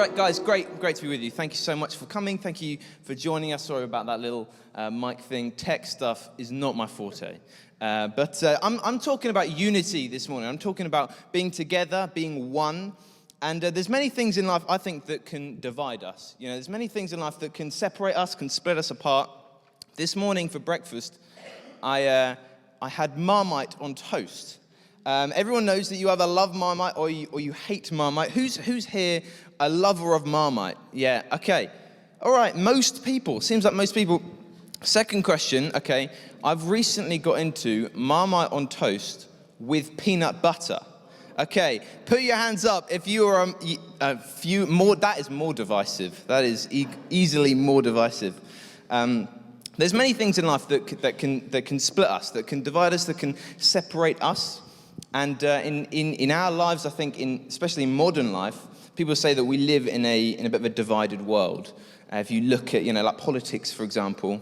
Guys, great to be with you. Thank you so much for coming. Thank you for joining us. Sorry about that little mic thing. Tech stuff is not my forte. But I'm talking about unity this morning. I'm talking about being together, being one. And there's many things in life, I think, that can divide us. You know, there's many things in life that can separate us, can split us apart. This morning for breakfast, I had Marmite on toast. Everyone knows that you either love Marmite or you hate Marmite. Who's here a lover of Marmite? Yeah, okay. All right, most people. Seems like most people. Second question, okay. I've recently got into Marmite on toast with peanut butter. Okay, put your hands up if you are a few more. That is more divisive. That is easily more divisive. There's many things in life that can split us, that can divide us, that can separate us. And in our lives, I think, especially in modern life, people say that we live in a bit of a divided world. If you look at, like politics, for example,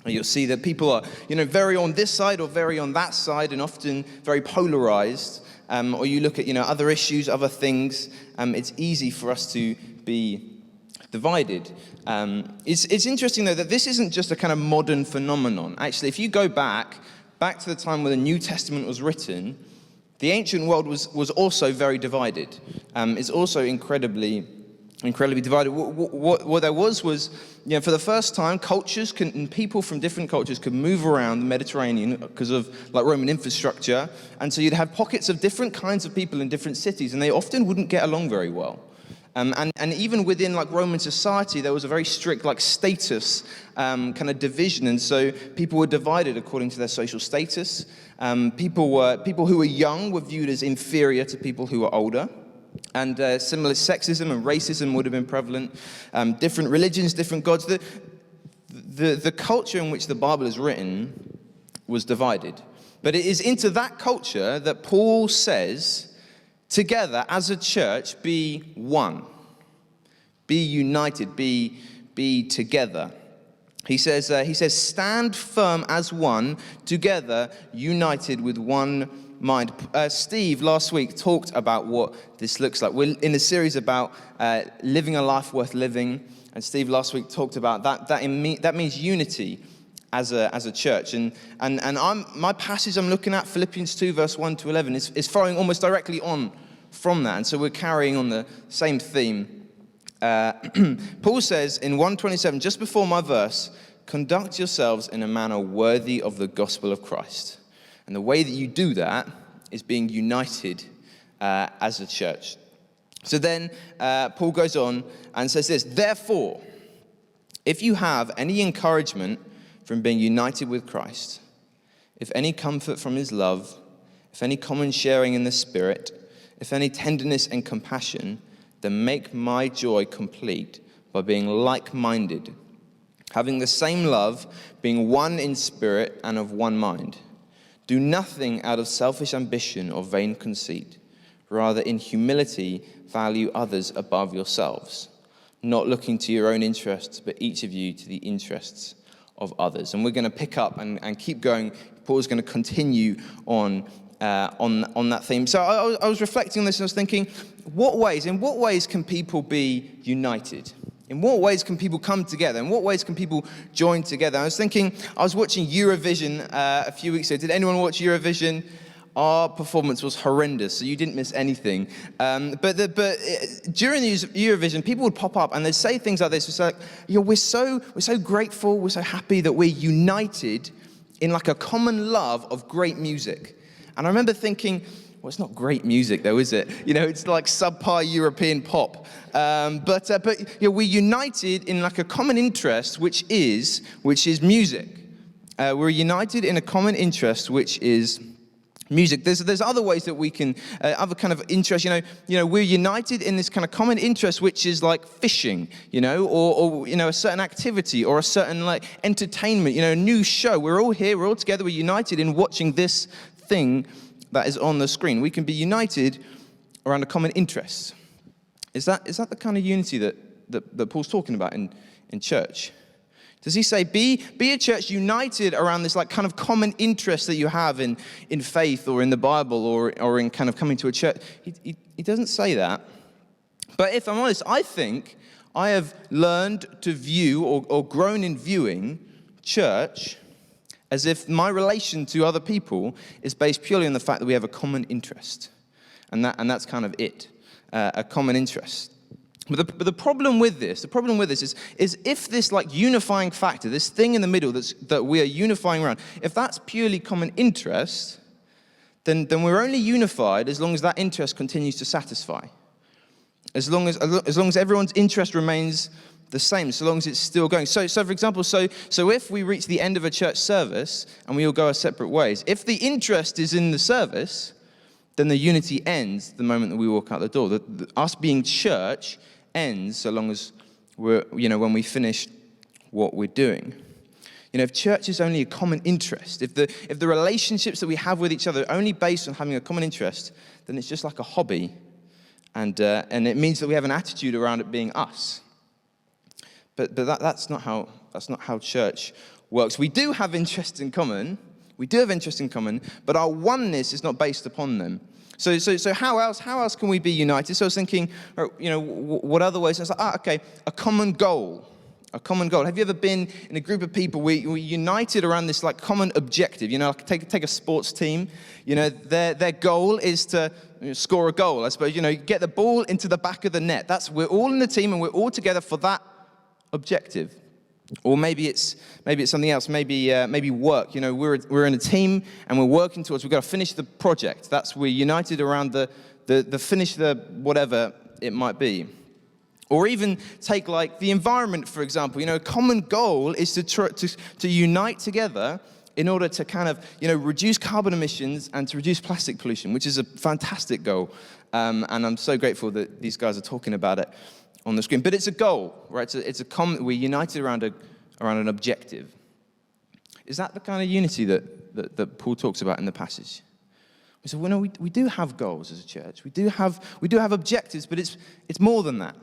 you'll see that people are, very on this side or very on that side, and often very polarized. Or you look at, other issues, other things. It's easy for us to be divided. It's interesting, though, that this isn't just a kind of modern phenomenon. Actually, if you go back to the time when the New Testament was written, the ancient world was also very divided. It's also incredibly divided. What there was, for the first time, and people from different cultures could move around the Mediterranean because of Roman infrastructure. And so you'd have pockets of different kinds of people in different cities, and they often wouldn't get along very well. And even within Roman society, there was a very strict status kind of division, and so people were divided according to their social status. People who were young were viewed as inferior to people who were older, and similar sexism and racism would have been prevalent. Different religions, different gods. The culture in which the Bible is written was divided, but it is into that culture that Paul says, together as a church, be one, be united, be together. He says, stand firm as one, together, united with one mind. Steve last week talked about what this looks like. We're in a series about living a life worth living, and Steve last week talked about that. That means unity as a church, and my passage I'm looking at, Philippians 2 verse 1 to 11, is following almost directly on from that, and so we're carrying on the same theme. Paul says in 1:27, just before my verse, conduct yourselves in a manner worthy of the gospel of Christ. And the way that you do that is being united as a church. So then Paul goes on and says this, therefore, if you have any encouragement from being united with Christ, if any comfort from his love, if any common sharing in the Spirit, if any tenderness and compassion, then make my joy complete by being like-minded, having the same love, being one in spirit and of one mind. Do nothing out of selfish ambition or vain conceit. Rather, in humility, value others above yourselves, not looking to your own interests, but each of you to the interests of others. And we're going to pick up and keep going. Paul's going to continue on that theme. So I was reflecting on this and I was thinking, in what ways can people be united? In what ways can people come together? In what ways can people join together? I was thinking, I was watching Eurovision a few weeks ago. Did anyone watch Eurovision? Our performance was horrendous, so you didn't miss anything. But during Eurovision, people would pop up and they'd say things like this. It's like, we're so grateful, we're so happy that we're united in a common love of great music. And I remember thinking, well, it's not great music though, is it? It's like subpar European pop. But we're united in a common interest, which is music. We're united in a common interest, which is music. There's other ways that we can, other kind of interest, we're united in this kind of common interest, which is like fishing, or a certain activity or a certain entertainment, a new show. We're all here, we're all together, we're united in watching this thing that is on the screen. We can be united around a common interest. Is that the kind of unity that Paul's talking about in church? Does he say, be a church united around this kind of common interest that you have in faith or in the Bible or in kind of coming to a church? He doesn't say that. But if I'm honest, I think I have learned to view or grown in viewing church as if my relation to other people is based purely on the fact that we have a common interest. And that's kind of it, a common interest. But the problem with this is if this like unifying factor, this thing in the middle that we are unifying around, if that's purely common interest, then we're only unified as long as that interest continues to satisfy. As long as everyone's interest remains the same, so long as it's still going. So for example, so if we reach the end of a church service and we all go our separate ways, if the interest is in the service, then the unity ends the moment that we walk out the door. Us being church ends so long as when we finish what we're doing. If church is only a common interest, if the relationships that we have with each other are only based on having a common interest, then it's just like a hobby, and it means that we have an attitude around it being us. But that's not how church works. We do have interests in common. But our oneness is not based upon them. So how else can we be united? So I was thinking, what other ways? I was like, okay, a common goal. A common goal. Have you ever been in a group of people where we're united around this like common objective? Like take a sports team. Their goal is to score a goal. I suppose get the ball into the back of the net. We're all in the team and we're all together for that objective. Or maybe it's something else. Maybe work. We're in a team and we're working towards. We've got to finish the project. We're united around the finish the whatever it might be. Or even take like the environment, for example. A common goal is to unite together in order to kind of reduce carbon emissions and to reduce plastic pollution, which is a fantastic goal. And I'm so grateful that these guys are talking about it on the screen. But it's a goal, right? It's a common. We're united around an objective. Is that the kind of unity that Paul talks about in the passage? We say, we do have goals as a church. We do have objectives, but it's more than that.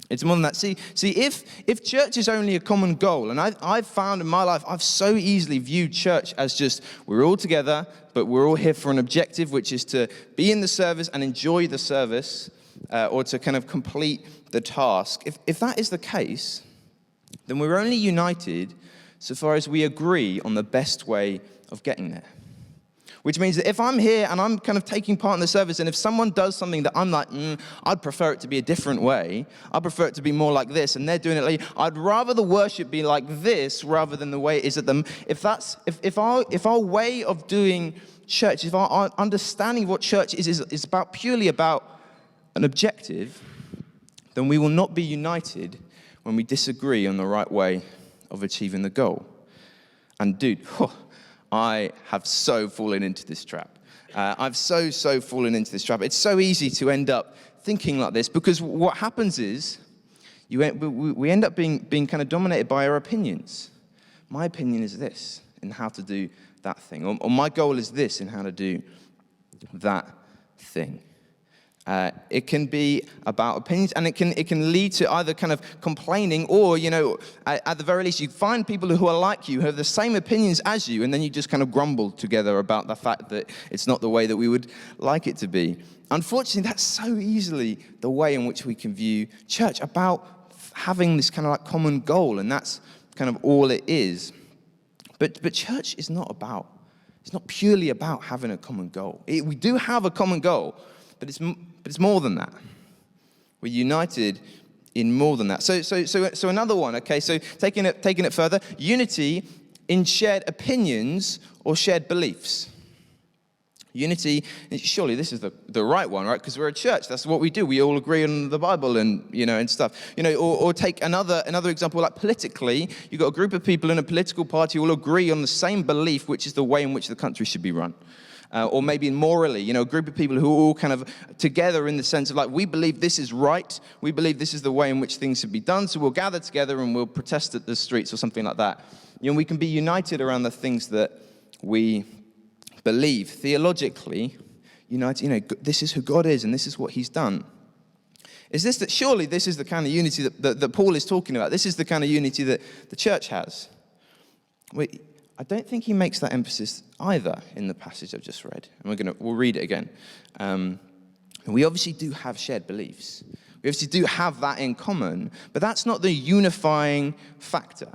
It's more than that. See, if church is only a common goal, and I've found in my life, I've so easily viewed church as just, we're all together, but we're all here for an objective, which is to be in the service and enjoy the service, or to kind of complete the task. If that is the case, then we're only united so far as we agree on the best way of getting there. Which means that if I'm here and I'm kind of taking part in the service, and if someone does something that I'm like, I'd prefer it to be a different way, I'd prefer it to be more like this, and they're doing it like, I'd rather the worship be like this rather than the way it is at them. If our way of doing church, if our understanding of what church is about purely about an objective, then we will not be united when we disagree on the right way of achieving the goal. And dude, I have so fallen into this trap. I've so fallen into this trap. It's so easy to end up thinking like this because what happens is we end up being kind of dominated by our opinions. My opinion is this in how to do that thing, or my goal is this in how to do that thing. It can be about opinions, and it can lead to either kind of complaining or, at the very least, you find people who are like you, who have the same opinions as you, and then you just kind of grumble together about the fact that it's not the way that we would like it to be. Unfortunately, that's so easily the way in which we can view church, about having this kind of like common goal, and that's kind of all it is. But church is not purely about having a common goal. We do have a common goal, but it's more than that. We're united in more than that. So another one, okay, so taking it further, unity in shared opinions or shared beliefs. Unity, surely this is the right one, right? Because we're a church, that's what we do. We all agree on the Bible and, and stuff. Or take another example, like politically, you've got a group of people in a political party who all agree on the same belief, which is the way in which the country should be run. Or maybe morally, a group of people who are all kind of together in the sense of like, we believe this is right, we believe this is the way in which things should be done, so we'll gather together and we'll protest at the streets or something like that. We can be united around the things that we believe. Theologically, united, this is who God is and this is what he's done. Surely this is the kind of unity that Paul is talking about. This is the kind of unity that the church has. I don't think he makes that emphasis either in the passage I've just read. And we'll read it again. We obviously do have shared beliefs. We obviously do have that in common, but that's not the unifying factor.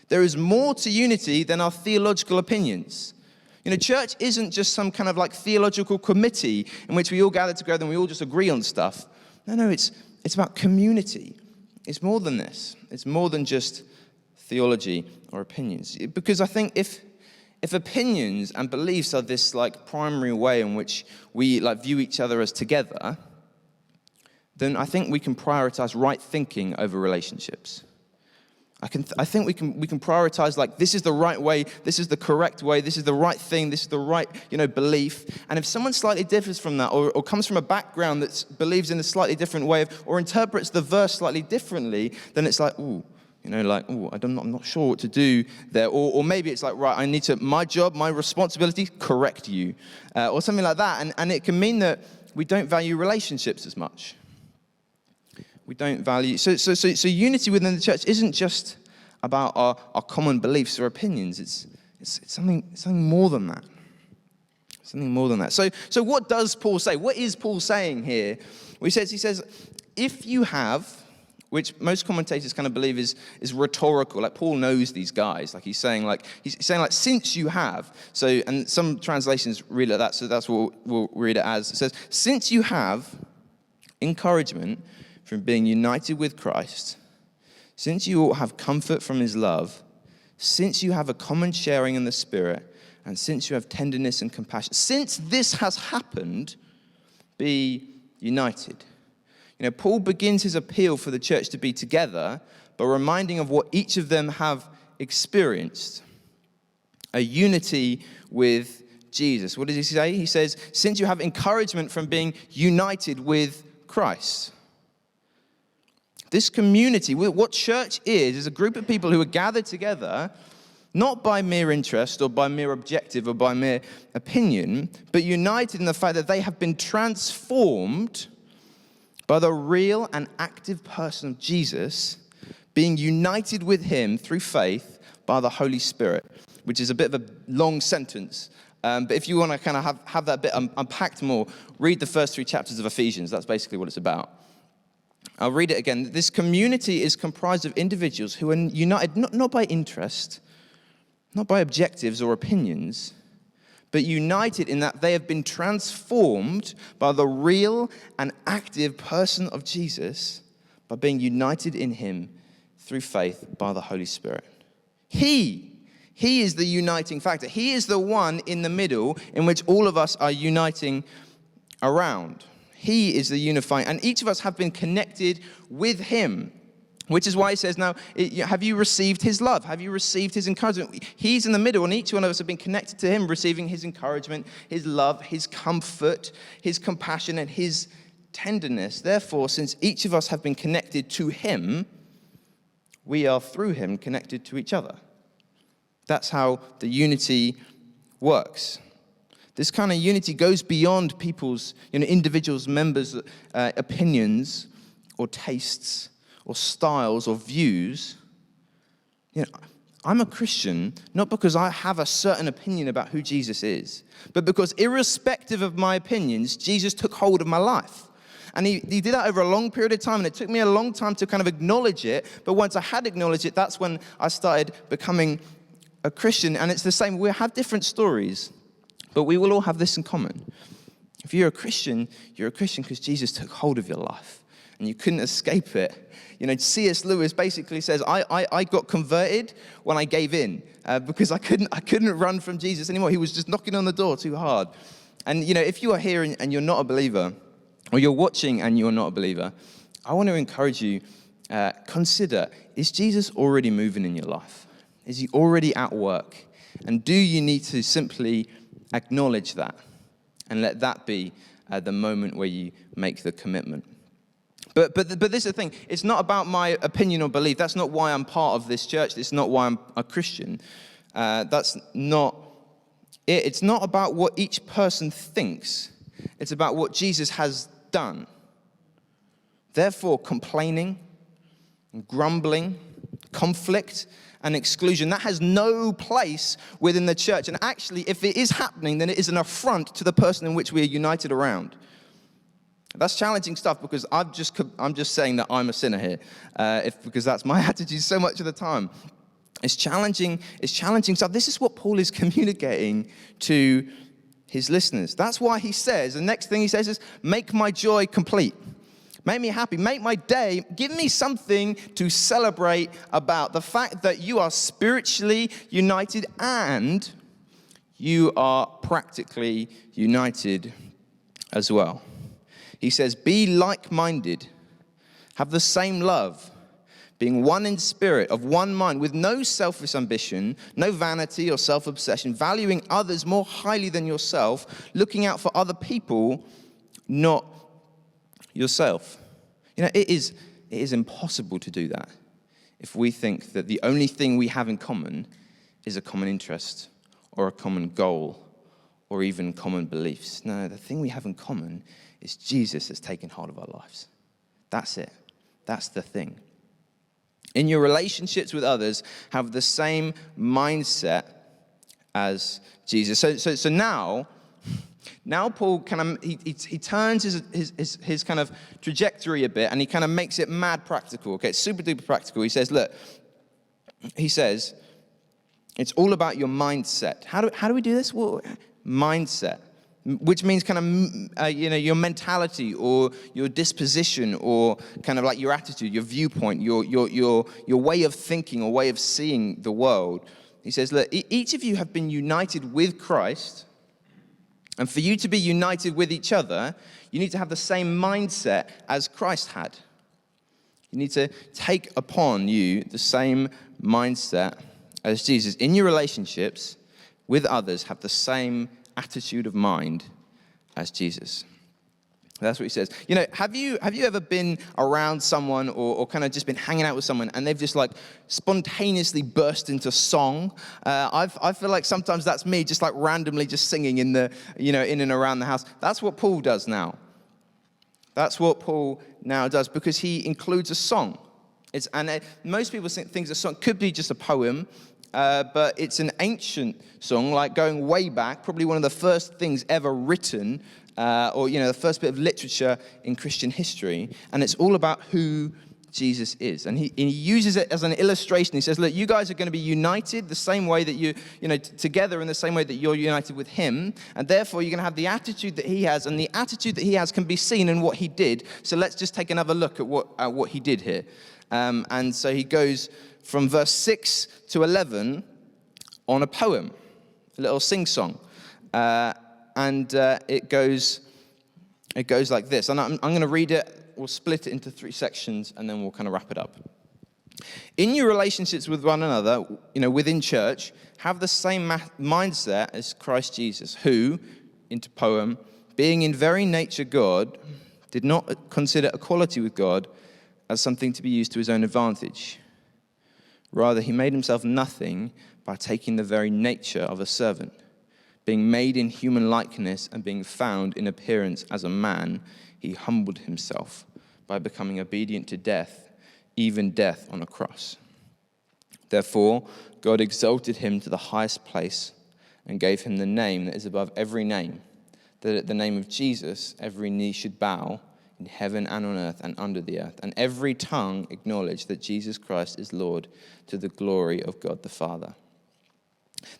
There is more to unity than our theological opinions. Church isn't just some kind of like theological committee in which we all gather together and we all just agree on stuff. No, it's about community. It's more than this. It's more than just theology or opinions. Because I think if opinions and beliefs are this like primary way in which we like view each other as together, then I think we can prioritize right thinking over relationships. I think we can prioritize like this is the right way, this is the correct way, this is the right thing, this is the right belief. And if someone slightly differs from that, or comes from a background that believes in a slightly different way, or interprets the verse slightly differently, then it's like I'm not sure what to do there. Or maybe it's like, right, I need to, my job, my responsibility, correct you, or something like that. And it can mean that we don't value relationships as much. We don't value, so unity within the church isn't just about our common beliefs or opinions. It's something more than that. Something more than that. So what does Paul say? What is Paul saying here? Well, he says, if you have, which most commentators kind of believe is rhetorical. Like Paul knows these guys. Like he's saying since you have. So, and some translations read it like that. So that's what we'll read it as. It says, since you have encouragement from being united with Christ, since you all have comfort from his love, since you have a common sharing in the Spirit, and since you have tenderness and compassion, since this has happened, be united. Paul begins his appeal for the church to be together by reminding of what each of them have experienced, a unity with Jesus. What does he say? He says, since you have encouragement from being united with Christ. This community, what church is a group of people who are gathered together, not by mere interest or by mere objective or by mere opinion, but united in the fact that they have been transformed by the real and active person of Jesus, being united with him through faith by the Holy Spirit, which is a bit of a long sentence. But if you want to kind of have that bit unpacked more, read the first 3 chapters of Ephesians. That's basically what it's about. I'll read it again. This community is comprised of individuals who are united not by interest, not by objectives or opinions, but united in that they have been transformed by the real and active person of Jesus, by being united in him through faith by the Holy Spirit. He is the uniting factor. He is the one in the middle in which all of us are uniting around. He is the unifying, and each of us have been connected with him, which is why he says, now, have you received his love? Have you received his encouragement? He's in the middle, and each one of us have been connected to him, receiving his encouragement, his love, his comfort, his compassion, and his tenderness. Therefore, since each of us have been connected to him, we are through him connected to each other. That's how the unity works. This kind of unity goes beyond people's, individuals, members' opinions or tastes or styles or views. I'm a Christian not because I have a certain opinion about who Jesus is, but because irrespective of my opinions, Jesus took hold of my life. And he did that over a long period of time, and it took me a long time to kind of acknowledge it. But once I had acknowledged it, that's when I started becoming a Christian. And it's the same. We have different stories, but we will all have this in common. If you're a Christian because Jesus took hold of your life, and you couldn't escape it. C.S. Lewis basically says, I got converted when I gave in, because I couldn't run from Jesus anymore. He was just knocking on the door too hard. And, if you are here and you're not a believer, or you're watching and you're not a believer, I want to encourage you, consider, is Jesus already moving in your life? Is he already at work? And do you need to simply acknowledge that and let that be the moment where you make the commitment? But this is the thing. It's not about my opinion or belief. That's not why I'm part of this church. It's not why I'm a Christian. That's not it. It's not about what each person thinks. It's about what Jesus has done. Therefore, complaining, grumbling, conflict, and exclusion, that has no place within the church. And actually, if it is happening, then it is an affront to the person in which we are united around. That's challenging stuff because I'm just saying that I'm a sinner here, because that's my attitude so much of the time. It's challenging stuff. This is what Paul is communicating to his listeners. That's why he says, the next thing he says is, make my joy complete. Make me happy. Make my day. Give me something to celebrate about. The fact that you are spiritually united and you are practically united as well. He says, be like-minded. Have the same love. Being one in spirit, of one mind, with no selfish ambition, no vanity or self-obsession, valuing others more highly than yourself, looking out for other people, not yourself. It is impossible to do that if we think that the only thing we have in common is a common interest or a common goal or even common beliefs. No, the thing we have in common is Jesus has taken hold of our lives. That's it. That's the thing. In your relationships with others, have the same mindset as Jesus. So now Paul he turns his kind of trajectory a bit, and he kind of makes it mad practical. Okay, it's super duper practical. He says, it's all about your mindset. How do we do this? Well, mindset, which means kind of your mentality or your disposition or kind of like your attitude, your viewpoint, your way of thinking or way of seeing the world. He says, look, each of you have been united with Christ, and for you to be united with each other, you need to have the same mindset as Christ had. You need to take upon you the same mindset as Jesus. In your relationships with others, have the same attitude of mind as Jesus. That's what he says. Have you ever been around someone or kind of just been hanging out with someone and they've just like spontaneously burst into song? I feel like sometimes that's me just like randomly just singing in and around the house. That's what Paul does now. That's what Paul now does because he includes a song. Most people think a song could be just a poem, but it's an ancient song, like going way back, probably one of the first things ever written, or the first bit of literature in Christian history, and it's all about who Jesus is. And he uses it as an illustration. He says, look, you guys are going to be united the same way that together in the same way that you're united with him, and therefore you're going to have the attitude that he has, and the attitude that he has can be seen in what he did. So let's just take another look at what he did here. And so he goes from verse 6 to 11 on a poem, a little sing-song. And it goes like this. And I'm going to read it. We'll split it into 3 sections, and then we'll kind of wrap it up. In your relationships with one another, within church, have the same mindset as Christ Jesus, who, into poem, being in very nature God, did not consider equality with God as something to be used to his own advantage. Rather, he made himself nothing by taking the very nature of a servant. Being made in human likeness and being found in appearance as a man, he humbled himself by becoming obedient to death, even death on a cross. Therefore, God exalted him to the highest place and gave him the name that is above every name, that at the name of Jesus every knee should bow in heaven and on earth and under the earth, and every tongue acknowledge that Jesus Christ is Lord, to the glory of God the Father.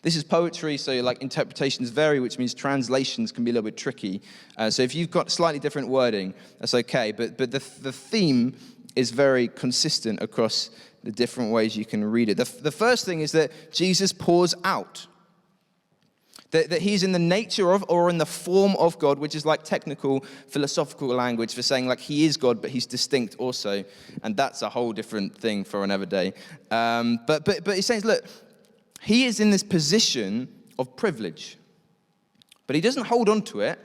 This is poetry, so like interpretations vary, which means translations can be a little bit tricky. So if you've got slightly different wording, that's okay. But the theme is very consistent across the different ways you can read it. The first thing is that Jesus pours out. That he's in the nature of or in the form of God, which is like technical philosophical language for saying like he is God, but he's distinct also. And that's a whole different thing for another day. But he's saying, look, he is in this position of privilege. But he doesn't hold on to it.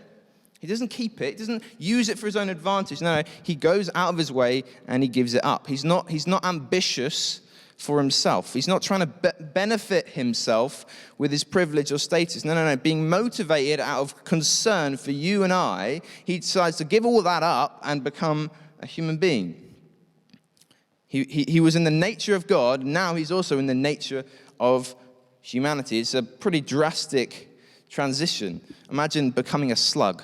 He doesn't keep it. He doesn't use it for his own advantage. No, he goes out of his way and he gives it up. He's not ambitious for himself. He's not trying to benefit himself with his privilege or status. No. Being motivated out of concern for you and I, he decides to give all that up and become a human being. He was in the nature of God. Now he's also in the nature of humanity. It's a pretty drastic transition. Imagine becoming a slug.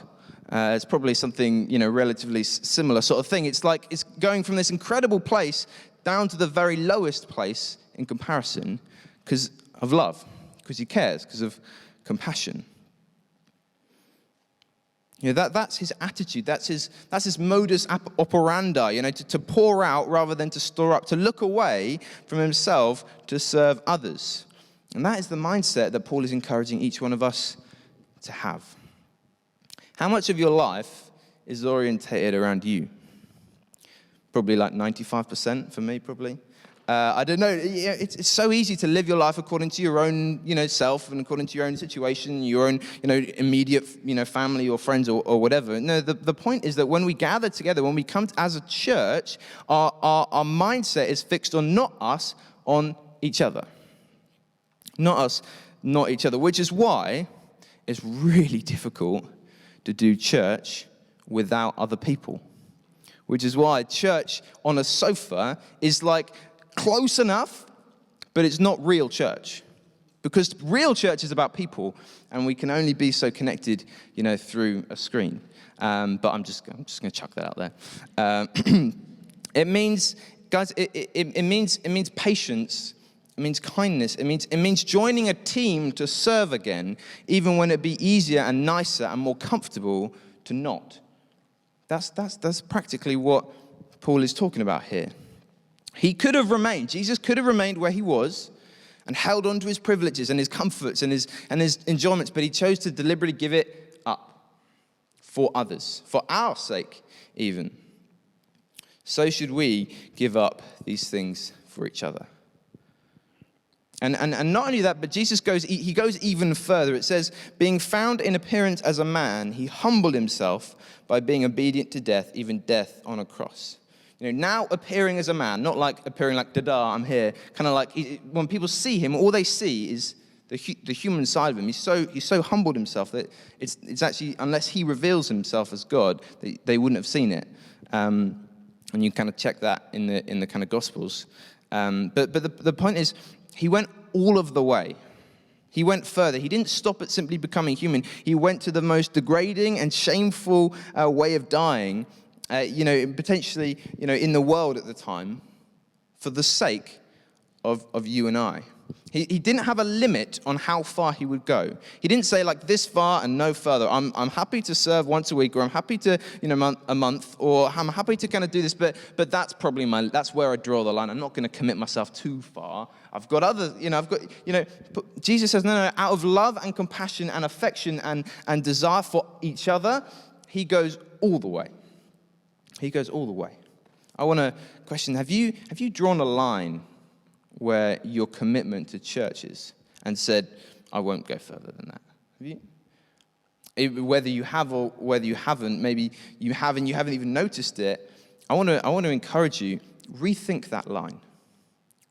It's probably something, relatively similar sort of thing. It's like it's going from this incredible place down to the very lowest place in comparison because of love, because he cares, because of compassion. That's his attitude. That's his modus operandi, to pour out rather than to store up, to look away from himself to serve others. And that is the mindset that Paul is encouraging each one of us to have. How much of your life is orientated around you? Probably like 95% for me, probably. I don't know. It's so easy to live your life according to your own, self and according to your own situation, your own, immediate, family or friends or whatever. No, the point is that when we gather together, when we come as a church, our mindset is fixed on not us, on each other. Not us, not each other, which is why it's really difficult to do church without other people. Which is why church on a sofa is like close enough, but it's not real church. Because real church is about people, and we can only be so connected, through a screen. But I'm just going to chuck that out there. It means, guys, it means patience. It means kindness. It means joining a team to serve again, even when it'd be easier and nicer and more comfortable to not. That's practically what Paul is talking about here. Jesus could have remained where he was and held on to his privileges and his comforts and his enjoyments, but he chose to deliberately give it up for others, for our sake even. So should we give up these things for each other. And not only that, but Jesus goes even further. It says, being found in appearance as a man, he humbled himself by being obedient to death, even death on a cross. Now appearing as a man, not like appearing like, da-da, I'm here. Kind of like, when people see him, all they see is the human side of him. He's so humbled himself that it's actually, unless he reveals himself as God, they wouldn't have seen it. And you kind of check that in the kind of Gospels. But the point is, he went all of the way. He went further. He didn't stop at simply becoming human. He went to the most degrading and shameful way of dying, potentially, in the world at the time, for the sake of you and I. He didn't have a limit on how far he would go. He didn't say like this far and no further. I'm happy to serve once a week, or I'm happy to a month, or I'm happy to kind of do this, but that's probably that's where I draw the line. I'm not going to commit myself too far. I've got other, Jesus says no, out of love and compassion and affection and desire for each other, he goes all the way. He goes all the way. I want to question, have you drawn a line where your commitment to church is and said, I won't go further than that? Have you? Whether you have or whether you haven't, maybe you have and you haven't even noticed it, I want to encourage you, rethink that line.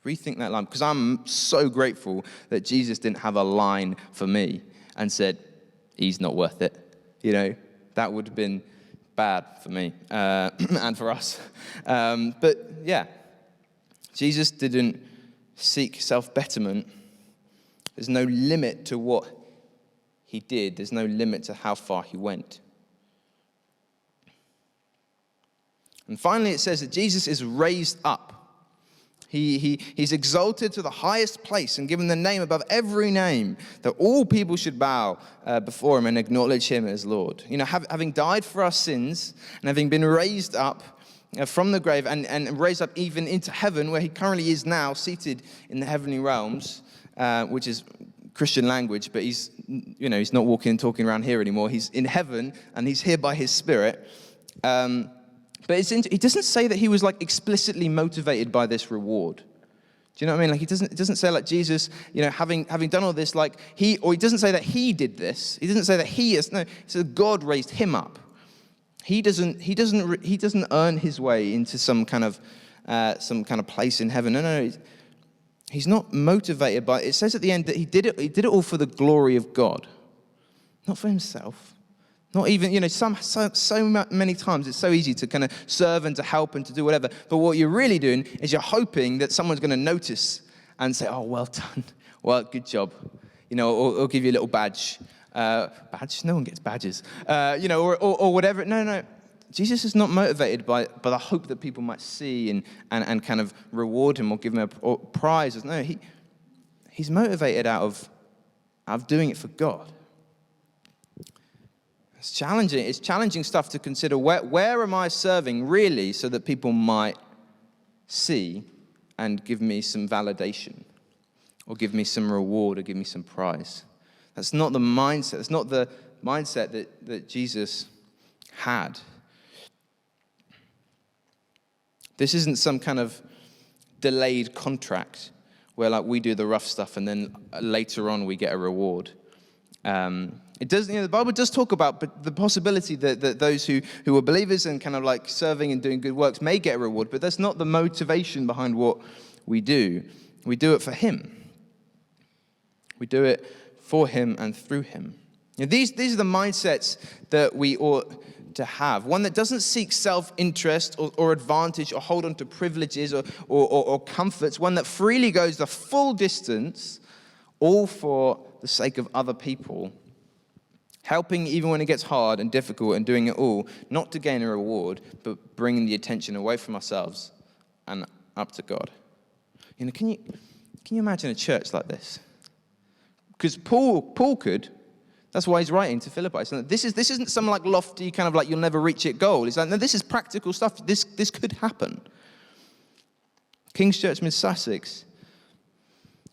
Rethink that line, because I'm so grateful that Jesus didn't have a line for me and said, he's not worth it. That would have been bad for me and for us. But yeah, Jesus didn't seek self-betterment. There's no limit to what he did. There's no limit to how far he went. And finally, it says that Jesus is raised up. He's exalted to the highest place and given the name above every name, that all people should bow before him and acknowledge him as Lord. Having died for our sins and having been raised up from the grave and raised up even into heaven, where he currently is now, seated in the heavenly realms, which is Christian language, but he's not walking and talking around here anymore. He's in heaven and he's here by his Spirit. But it doesn't say that he was like explicitly motivated by this reward. Do you know what I mean? Like it doesn't say like Jesus, having done all this, like he doesn't say that he did this. He doesn't say that it says God raised him up. He doesn't earn his way into some kind of place in heaven. No. He's not motivated by it. It says at the end that he did it all for the glory of God, not for himself. Not even, so many times it's so easy to kind of serve and to help and to do whatever. But what you're really doing is you're hoping that someone's going to notice and say, oh, well done. Well, good job. Or give you a little badge. Badge? No one gets badges. Or whatever. No. Jesus is not motivated by the hope that people might see and kind of reward him or give him a prize. No, he's motivated out of doing it for God. It's challenging. It's challenging stuff to consider. Where am I serving really so that people might see and give me some validation or give me some reward or give me some prize? That's not the mindset. That's not the mindset that Jesus had. This isn't some kind of delayed contract where like we do the rough stuff and then later on we get a reward. It does. The Bible does talk about the possibility that those who are believers and kind of like serving and doing good works may get a reward, but that's not the motivation behind what we do. We do it for Him. We do it for Him and through Him. These are the mindsets that we ought to have. One that doesn't seek self-interest or advantage or hold on to privileges or comforts. One that freely goes the full distance, all for the sake of other people. Helping even when it gets hard and difficult and doing it all, not to gain a reward, but bringing the attention away from ourselves and up to God. Can you imagine a church like this? Because Paul could. That's why he's writing to Philippi. So this isn't some like lofty kind of like you'll never reach it goal. It's like, no, this is practical stuff. This could happen. King's Church, Mid-Sussex.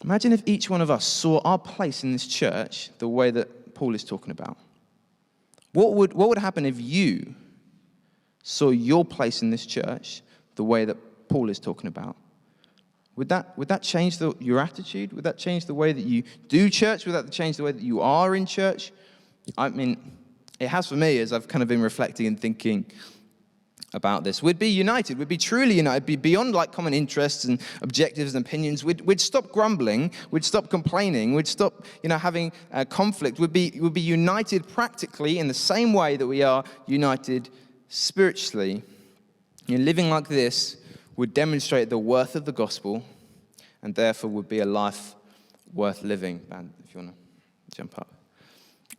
Imagine if each one of us saw our place in this church the way that Paul is talking about. What would happen if you saw your place in this church the way that Paul is talking about? Would that change your attitude? Would that change the way that you do church? Would that change the way that you are in church? I mean, it has for me as I've kind of been reflecting and thinking about this. We'd be united. We'd be truly united. Be beyond like common interests and objectives and opinions. We'd stop grumbling. We'd stop complaining. We'd stop, having conflict. We'd be united practically in the same way that we are united spiritually. Living like this would demonstrate the worth of the gospel and therefore would be a life worth living. Band, if you want to jump up.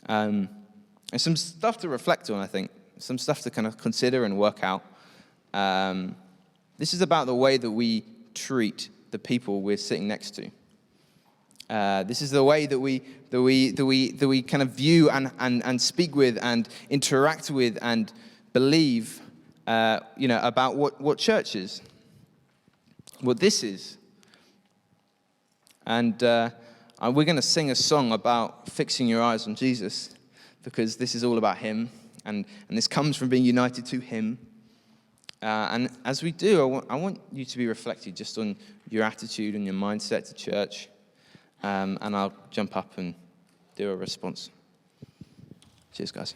And some stuff to reflect on, I think. Some stuff to kind of consider and work out. This is about the way that we treat the people we're sitting next to. This is the way that we kind of view and speak with and interact with and believe, about what church is, what this is. And we're going to sing a song about fixing your eyes on Jesus, because this is all about Him. And this comes from being united to Him. And as we do, I want you to be reflected just on your attitude and your mindset to church. And I'll jump up and do a response. Cheers, guys.